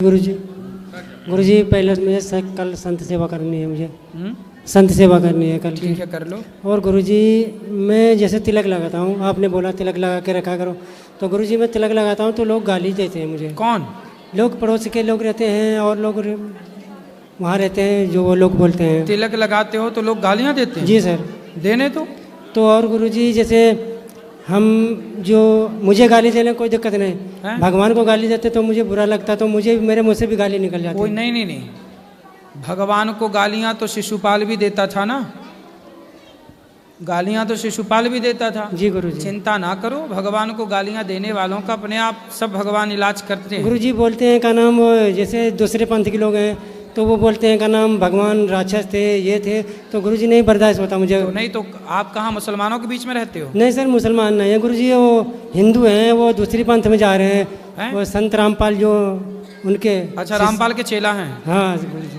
गुरुजी पहले मुझे कल संत सेवा करनी है, मुझे संत सेवा करनी है कल। ठीक है, कर लो। और गुरुजी मैं जैसे तिलक लगाता हूँ, आपने बोला तिलक लगा के रखा करो, तो गुरुजी मैं तिलक लगाता हूँ तो लोग गाली देते हैं मुझे। कौन लोग? पड़ोस के लोग रहते हैं और लोग वहाँ रहते हैं जो वो लोग बोलते हैं। तिलक लगाते हो तो लोग गालियाँ देते हैं? जी सर। देने तो और गुरुजी जैसे हम जो मुझे गाली देने कोई दिक्कत नहीं, भगवान को गाली देते तो मुझे बुरा लगता, तो मुझे मेरे मुँह से भी गाली निकल जाती। कोई नहीं, भगवान को गालियां तो शिशुपाल भी देता था ना, गालियां तो शिशुपाल भी देता था। जी गुरुजी। चिंता ना करो, भगवान को गालियां देने वालों का अपने आप सब भगवान इलाज करते हैं। गुरुजी बोलते हैं का नाम, जैसे दूसरे पंथ के लोग हैं तो वो बोलते हैं का नाम भगवान राक्षस थे, ये थे, तो गुरुजी नहीं बर्दाश्त होता मुझे। तो नहीं तो आप कहाँ मुसलमानों के बीच में रहते हो? नहीं सर, मुसलमान नहीं है गुरुजी, वो हिंदू हैं, वो दूसरी पंथ में जा रहे हैं। वो संत रामपाल जो उनके। अच्छा, रामपाल के चेला हैं? हाँ गुरुजी।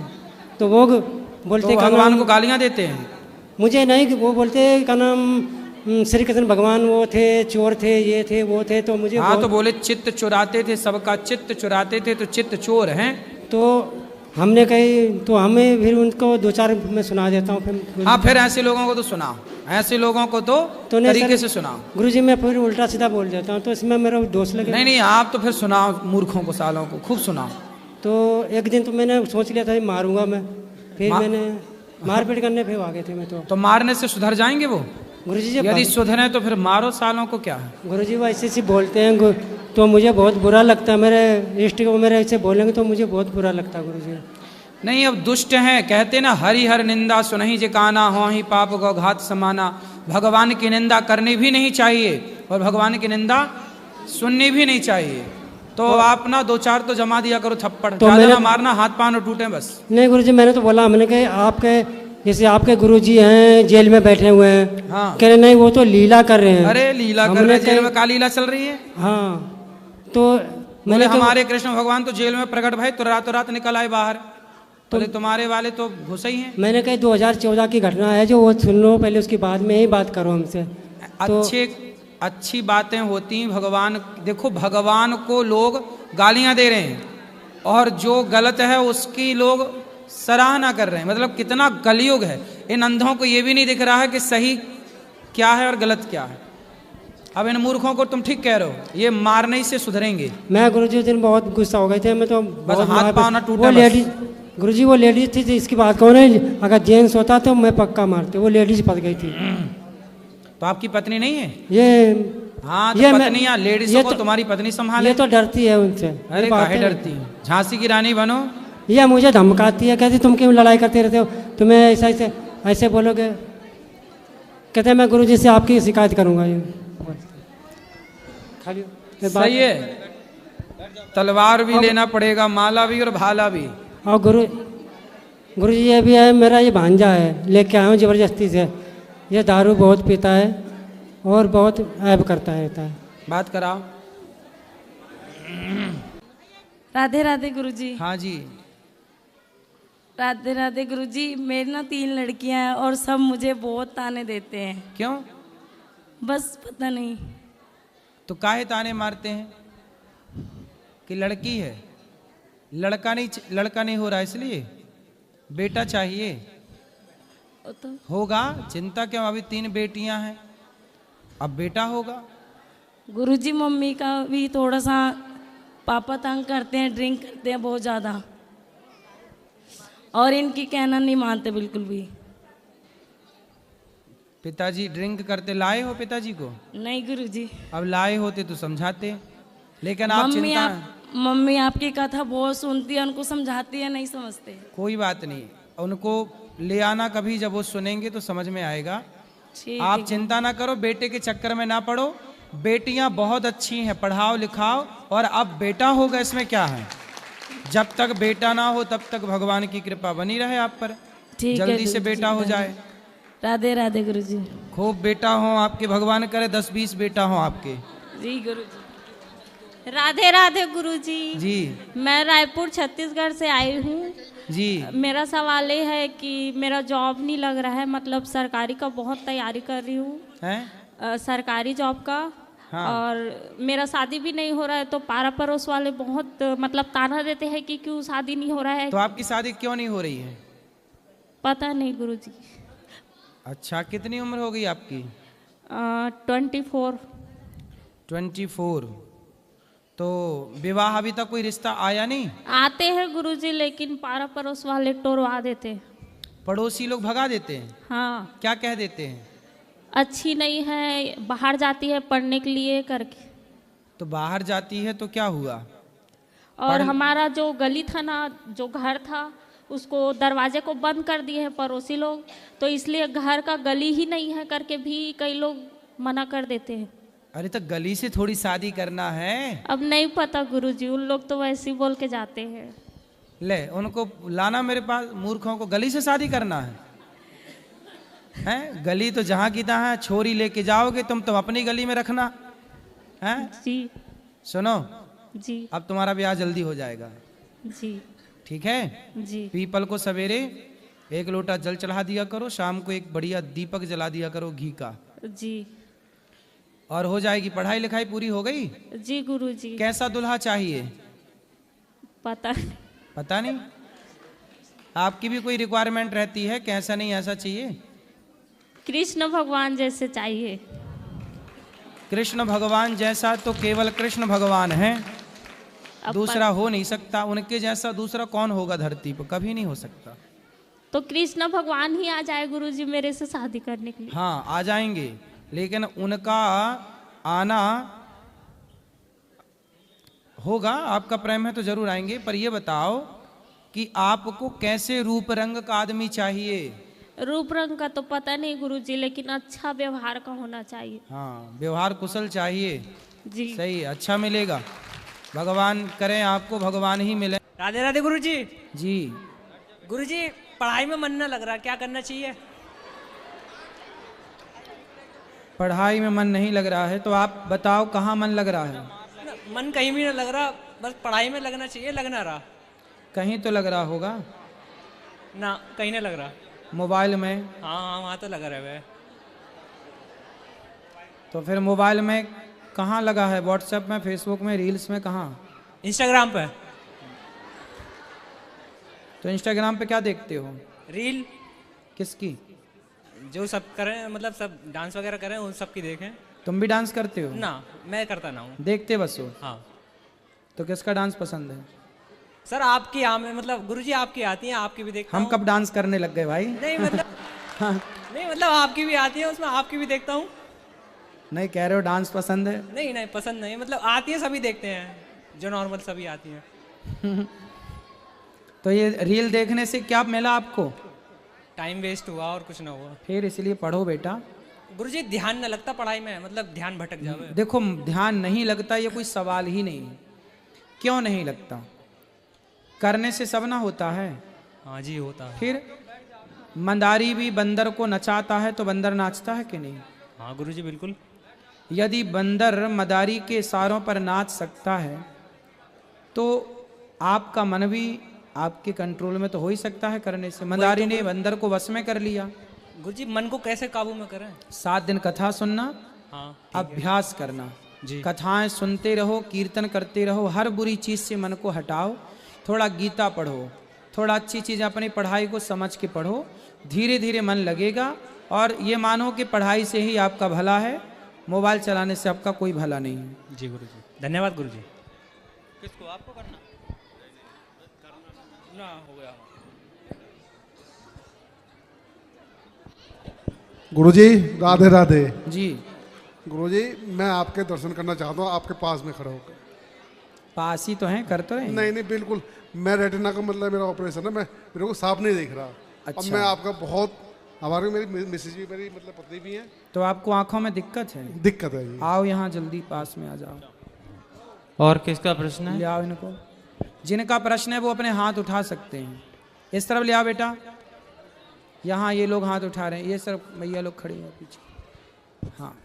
तो वो बोलते तो भगवान को गालियाँ देते हैं? मुझे नहीं, वो बोलते हैं का नाम श्री कृष्ण भगवान वो थे, चोर थे, ये थे, वो थे, तो मुझे। हाँ, तो बोले चित्त चुराते थे, सबका चित्त चुराते थे, तो चित्त चोर हैं। तो हमने कही, तो हमें फिर उनको दो चार मैं सुना देता हूँ फिर। हाँ, फिर ऐसे लोगों को तो सुनाओ, ऐसे लोगों को तो तरीके से सुनाओ। गुरुजी मैं फिर उल्टा सीधा बोल देता हूँ तो इसमें मेरा दोष लगे। नहीं, आप तो फिर सुनाओ, मूर्खों को, सालों को खूब सुनाओ। तो एक दिन तो मैंने सोच लिया था मारूंगा मैं, फिर मैंने मारपीट करने फिर आ गए थे मैं। तो मारने से सुधर जाएंगे वो? गुरुजी यदि सुधरे तो फिर मारो, सालों को क्या है। गुरुजी वो ऐसे बोलते हैं तो मुझे बहुत बुरा लगता है, मेरे इष्ट को मेरे ऐसे बोलेंगे तो मुझे बहुत बुरा लगता है गुरुजी। नहीं, अब दुष्ट हैं, कहते ना हरि हर निंदा सुनहि जे काना, हो ही पाप गौ घात समाना। भगवान की निंदा करनी भी नहीं चाहिए और भगवान की निंदा सुननी भी नहीं चाहिए। तो आप ना दो चार तो जमा दिया करो थप्पड़, तो ज्यादा ना मारना, हाथ पांव टूटे बस। नहीं गुरुजी, मैंने तो बोला, हमने कहा आपके जैसे आपके गुरुजी हैं जेल में बैठे हुए हैं। हाँ। कह रहे नहीं वो तो लीला कर रहे हैं। अरे लीला कर रहे हैं? जेल में का लीला चल रही है? हाँ। तो मैंने हमारे कृष्ण भगवान तो जेल में प्रकट भय, तो रात निकल आए बाहर। तो तुम्हारे वाले तो घुसे ही हैं। मैंने कहा 2014 की घटना है जो वो सुन लो पहले, उसके बाद में ही बात करो हमसे। अच्छी बातें होती भगवान। देखो, भगवान को लोग गालियां दे रहे हैं और जो गलत है उसकी लोग सराहना कर रहे हैं। मतलब कितना कलयुग है। इन अंधों को ये भी नहीं दिख रहा है कि सही क्या है और गलत क्या है। अब इन मूर्खों को तुम ठीक कह रहे हो, ये मारने से सुधरेंगे। मैं गुरुजी उस दिन बहुत गुस्सा हो गए थे, मैं तो बस हाथ पाँव ना टूटे। गुरुजी वो लेडीज थी, इसकी बात कौन है, अगर जेंट्स होता तो मैं पक्का मारते, वो लेडीज फंस गई थी। तो आपकी पत्नी नहीं है ये? हाँ, तो पत्नियां लेडीजों को तुम्हारी पत्नी संभाले। ये तो डरती है उनसे। अरे काहे डरती है? झांसी की रानी बनो। ये मुझे धमकाती है, कहती तुम क्यों लड़ाई करते रहते हो, तुम्हें ऐसे बोलोगे, कहते मैं गुरुजी से आपकी शिकायत करूंगा। ये सही है, तलवार भी लेना पड़ेगा, माला भी और भाला भी। और गुरुजी ये भी है, मेरा ये भांजा है, लेके आया हूँ जबरदस्ती से। ये दारू बहुत पीता है और बहुत ऐब करता रहता है। बात कराओ। राधे राधे गुरुजी। हाँ जी। राधे राधे गुरुजी। मेरी ना 3 लड़कियां हैं और सब मुझे बहुत ताने देते हैं। क्यों? बस पता नहीं। तो काहे ताने मारते हैं? कि लड़की है, लड़का नहीं हो रहा इसलिए? बेटा चाहिए तो होगा, चिंता क्यों, अभी 3 बेटियां हैं, अब बेटा होगा। गुरुजी मम्मी का भी थोड़ा सा, पापा तंग करते हैं, ड्रिंक करते हैं बहुत ज़्यादा और इनकी कहना नहीं मानते बिल्कुल भी। पिताजी ड्रिंक करते लाए हो पिताजी को? नहीं गुरुजी। अब लाए होते तो समझाते, लेकिन आप चिंता। मम्मी आपकी कथा बहुत सुनती है, उनको समझाती है, नहीं समझते। कोई बात नहीं, उनको ले आना कभी, जब वो सुनेंगे तो समझ में आएगा। आप चिंता ना करो, बेटे के चक्कर में ना पड़ो। बेटियां बहुत अच्छी हैं, पढ़ाओ लिखाओ, और अब बेटा होगा इसमें क्या है। जब तक बेटा ना हो तब तक भगवान की कृपा बनी रहे आप पर, जल्दी से बेटा हो जाए। राधे राधे गुरुजी। खूब बेटा हो आपके, भगवान करे 10-20 बेटा हो आपके। जी गुरुजी। राधे राधे गुरुजी। जी। मैं रायपुर छत्तीसगढ़ से आई हूँ जी। मेरा सवाल ये है कि मेरा जॉब नहीं लग रहा है, मतलब सरकारी का बहुत तैयारी कर रही हूँ, सरकारी जॉब का, हाँ। और मेरा शादी भी नहीं हो रहा है, तो पारा पड़ोस वाले बहुत मतलब ताना देते हैं कि क्यों शादी नहीं हो रहा है। तो आपकी शादी क्यों नहीं हो रही है? पता नहीं गुरुजी। अच्छा, कितनी उम्र हो गई आपकी? 24। 24। तो विवाह अभी तक कोई रिश्ता आया नहीं? आते हैं गुरुजी, लेकिन पारा पड़ोस वाले टोरवा देते हैं। पड़ोसी लोग भगा देते हैं? हाँ। क्या कह देते हैं? अच्छी नहीं है, बाहर जाती है पढ़ने के लिए करके। तो बाहर जाती है तो क्या हुआ? और हमारा जो गली था ना, जो घर था, उसको दरवाजे को बंद कर दिए हैं पड़ोसी लोग, तो इसलिए घर का गली ही नहीं है करके भी कई लोग मना कर देते हैं। अरे तो गली से थोड़ी शादी करना है। अब नहीं पता गुरुजी, उन लोग तो वैसे ही बोल के जाते हैं। ले उनको लाना मेरे पास, मूर्खों को गली से शादी करना है? हैं? गली तो जहाँ की तहाँ है, छोरी लेके जाओगे तुम तो अपनी गली में रखना है। जी। सुनो जी। अब तुम्हारा ब्याह जल्दी हो जाएगा। जी। ठीक है? जी। पीपल को सवेरे 1 लोटा जल चढ़ा दिया करो, शाम को एक बढ़िया दीपक जला दिया करो घी का। जी। और हो जाएगी। पढ़ाई लिखाई पूरी हो गई? जी गुरुजी। कैसा दुल्हा चाहिए? पता पता नहीं? आपकी भी कोई रिक्वायरमेंट रहती है, कैसा नहीं ऐसा चाहिए? कृष्ण भगवान जैसे चाहिए। कृष्ण भगवान जैसा तो केवल कृष्ण भगवान है, दूसरा हो नहीं सकता। उनके जैसा दूसरा कौन होगा धरती पर? कभी नहीं हो सकता। तो कृष्ण भगवान ही आ जाए गुरुजी मेरे से शादी करने के लिए। हाँ आ जाएंगे, लेकिन उनका आना होगा। आपका प्रेम है तो जरूर आएंगे। पर ये बताओ कि आपको कैसे रूप रंग का आदमी चाहिए? रूप रंग का तो पता नहीं गुरुजी, लेकिन अच्छा व्यवहार का होना चाहिए। हाँ व्यवहार कुशल चाहिए। जी। सही, अच्छा मिलेगा। भगवान करें आपको भगवान ही मिले। राधे राधे गुरुजी। जी। गुरुजी पढ़ाई में मन न लग रहा, क्या करना चाहिए? पढ़ाई में मन नहीं लग रहा है तो आप बताओ कहाँ मन लग रहा है? मन कहीं भी न लग रहा, बस पढ़ाई में लगना चाहिए, लग ना रहा। कहीं तो लग रहा होगा ना, कहीं नहीं लग रहा। मोबाइल में? हाँ हाँ वहाँ तो लगा रहा है। तो फिर मोबाइल में कहाँ लगा है? व्हाट्सएप में, फेसबुक में, रील्स में, कहाँ? इंस्टाग्राम पे। तो इंस्टाग्राम पे क्या देखते हो? रील। किसकी? जो सब करें, मतलब सब डांस वगैरह करें, उन सब की देखें। तुम भी डांस करते हो? ना, मैं करता ना हूँ। देखते बस हो? हाँ। तो किसका डांस पसंद है? सर आपकी में मतलब गुरुजी आपकी आती हैं, आपकी भी देखता हम हूँ। कब डांस करने लग गए भाई? नहीं मतलब हाँ। नहीं मतलब आपकी भी आती है, उसमें आपकी भी देखता हूँ। नहीं कह रहे हो डांस पसंद है? नहीं नहीं पसंद नहीं, मतलब आती है, सभी देखते हैं, जो नॉर्मल सभी आती हैं। तो ये रील देखने से क्या मिला आपको? टाइम वेस्ट हुआ और कुछ ना हुआ। फिर इसलिए पढ़ो बेटा। गुरुजी ध्यान न लगता पढ़ाई में, मतलब ध्यान भटक जावे। देखो ध्यान नहीं लगता ये कोई सवाल ही नहीं है। क्यों नहीं लगता? करने से सब ना होता है। हाँ जी होता है। फिर मंदारी भी बंदर को नचाता है तो बंदर नाचता है कि नहीं? हाँ गुरुजी बिल्कुल। यदि बंदर मदारी के इशारों पर नाच सकता है तो आपका मन भी आपके कंट्रोल में तो हो ही सकता है करने से। मदारी ने बंदर को वश में कर लिया। गुरुजी मन को कैसे काबू में करें? 7 दिन कथा सुनना, हाँ अभ्यास करना जी। कथाएं सुनते रहो, कीर्तन करते रहो, हर बुरी चीज से मन को हटाओ। थोड़ा गीता पढ़ो, थोड़ा अच्छी चीज अपनी पढ़ाई को समझ के पढ़ो, धीरे धीरे मन लगेगा। और ये मानो कि पढ़ाई से ही आपका भला है, मोबाइल चलाने से आपका कोई भला नहीं है। जी गुरुजी धन्यवाद गुरुजी। किसको? आपको करना ना हो गया। गुरुजी राधे राधे। जी। गुरुजी मैं आपके दर्शन करना चाहता हूँ, आपके पास में खड़ा होकर। पास ही तो हैं, कर तो रहे हैं। नहीं नहीं बिल्कुल, मैं रेटिना का मतलब मेरा ऑपरेशन है, मैं मेरे को साफ नहीं दिख रहा। अच्छा। अब मैं आपका बहुत, हमारी मेरी मिसेज भी, मेरी मतलब पत्नी भी है। तो आपको आंखों में दिक्कत है? दिक्कत है जी। आओ यहाँ जल्दी पास में आ जाओ। और किसका प्रश्न है? ले आओ इनको। जिनका प्रश्न है वो अपने हाथ उठा सकते हैं। इस तरफ ले आओ बेटा। यहाँ ये लोग हाथ उठा रहे हैं, ये सब भैया लोग खड़े हैं पीछे। हाँ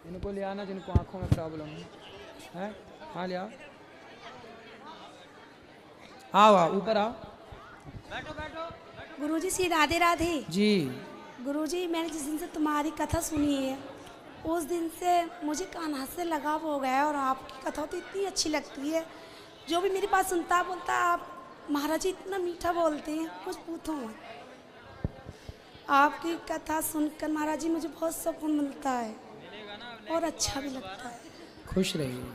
इनको ले आना जिनको आंखों में प्रॉब्लम है। हाँ ले आओ। आओ आओ ऊपर आओ। गुरुजी श्री राधे राधे। जी। गुरुजी मैंने जिस दिन से तुम्हारी कथा सुनी है, उस दिन से मुझे कान्हा से लगाव हो गया है और आपकी कथा तो इतनी अच्छी लगती है। जो भी मेरी बात सुनता है बोलता है आप महाराज जी इतना मीठा बोलते हैं, कुछ पूछो मत। आपकी कथा सुनकर महाराज जी मुझे बहुत सुकून मिलता है और अच्छा भी लगता है। खुश रहिए।